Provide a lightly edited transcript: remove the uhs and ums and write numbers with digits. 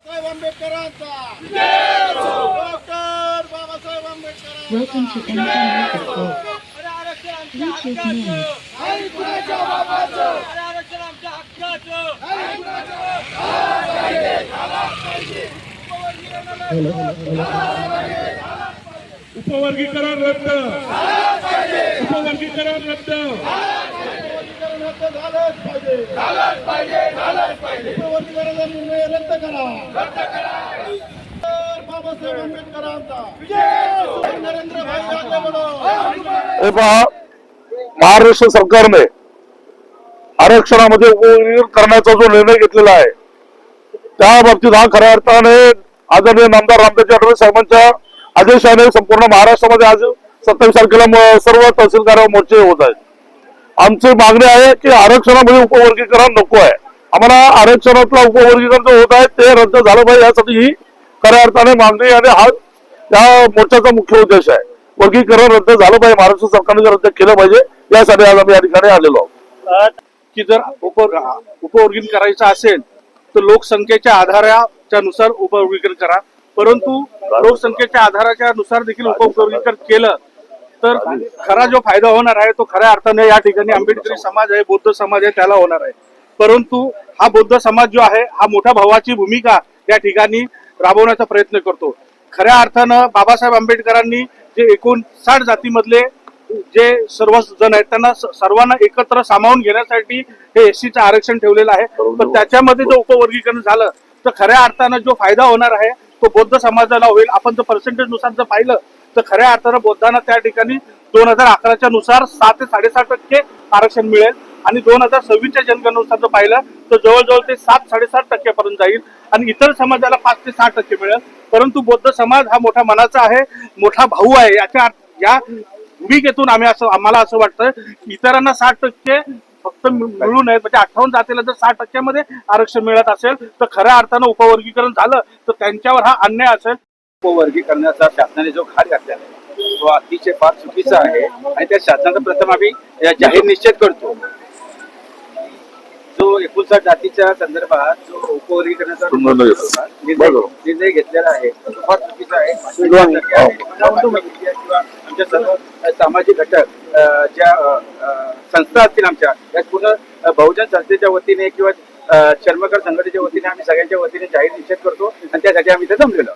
आंबेडकरांचा doctor Babasaheb Welcome to आंबेडकरांचा Anytime Market Call. Please take notes. उपवर्गीकरण रद्द, उपवर्गीकरण रद्द, झालंच पाहिजे उपवर्गीकरणाचा निर्णय रद्द करा बाबासाहेब आंबेडकरांचा नरेंद्र भाई आगे बढ़ो। हे पहा, महाराष्ट्र सरकारने आरक्षणामध्ये उपवर्गीकरण करण्याचा जो निर्णय घेतलेला आहे त्या बाबतीत हा खऱ्या अर्थाने आदरणीय नामदार रामदास आठवले साहेबांच्या आदेशाने संपूर्ण महाराष्ट्रामध्ये आज 27 तारखेला सर्व तहसील कार्यालय मोर्चे होत आहेत. आमची मागणी आहे की आरक्षणामध्ये उपवर्गीकरण नको आहे. आम्हाला आरक्षणातला उपवर्गीकरण जो होत आहे ते रद्द झालं पाहिजे यासाठी ही खऱ्या अर्थाने मागणी आणि हा या मोर्चाचा मुख्य उद्देश आहे. वर्गीकरण रद्द झालं पाहिजे, महाराष्ट्र सरकारने रद्द केलं पाहिजे यासाठी आज आम्ही या ठिकाणी आलेलो आहोत. की जर उपवर्गीकरण करायचं असेल तर लोकसंख्येच्या आधाराच्या नुसार उपवर्गीकरण करा, परंतु लोकसंख्येच्या आधाराच्या नुसार देखील उपवर्गीकरण केलं तर खरा जो फायदा होणार आहे तो खऱ्या अर्थाने या ठिकाणी आंबेडकरी समाज आहे, बौद्ध समाज आहे त्याला होणार आहे. परंतु हा बौद्ध समाज जो आहे हा मोठ्या भावाची भूमिका या ठिकाणी राबवण्याचा प्रयत्न करतो. खऱ्या अर्थानं बाबासाहेब आंबेडकरांनी जे 59 जातीमधले जे सर्व जण आहेत त्यांना सर्वांना एकत्र सामावून घेण्यासाठी हे एससीचं आरक्षण ठेवलेलं आहे. पण त्याच्यामध्ये जर उपवर्गीकरण झालं तर खऱ्या अर्थानं जो फायदा होणार आहे तो बौद्ध समाजाला होईल. आपण जर पर्सेंटेज नुसार जर पाहिलं तर खऱ्या अर्थानं बौद्धांना त्या ठिकाणी 2011च्या नुसार 6 ते 7.5% आरक्षण मिळेल आणि 2026च्या जनगणनेनुसार जर पाहिलं तर जवळजवळ ते 7-7.5% पर्यंत जाईल आणि इतर समाजाला 5 ते 6% मिळेल. परंतु बौद्ध समाज हा मोठा मनाचा आहे, मोठा भाऊ आहे. या भूमिकेतून आम्हाला असं वाटतं इतरांना 60% फक्त मिळू नये, म्हणजे 58 जातीला जर 60% मध्ये आरक्षण मिळत असेल तर खऱ्या अर्थानं उपवर्गीकरण झालं तर त्यांच्यावर हा अन्याय असेल. उपवर्गीकरणाचा शासनाने जो घाट घातला आहे तो अतिशय फार चुकीचा आहे आणि त्या शासनाचा प्रथम आम्ही जाहीर निश्चित करतो. जो 59 जातीच्या संदर्भात जो उपवर्गीकरणाचा निर्णय घेतलेला आहे तो फार चुकीचा आहे. किंवा आमच्या सर्व सामाजिक घटक ज्या संस्था असतील आमच्या त्यात पुन्हा बहुजन संस्थेच्या वतीने किंवा चर्मकार संघटनेच्या वतीने आम्ही सगळ्यांच्या वतीने जाहीर निषेध करतो आणि त्यासाठी आम्ही इथे जमलेलो.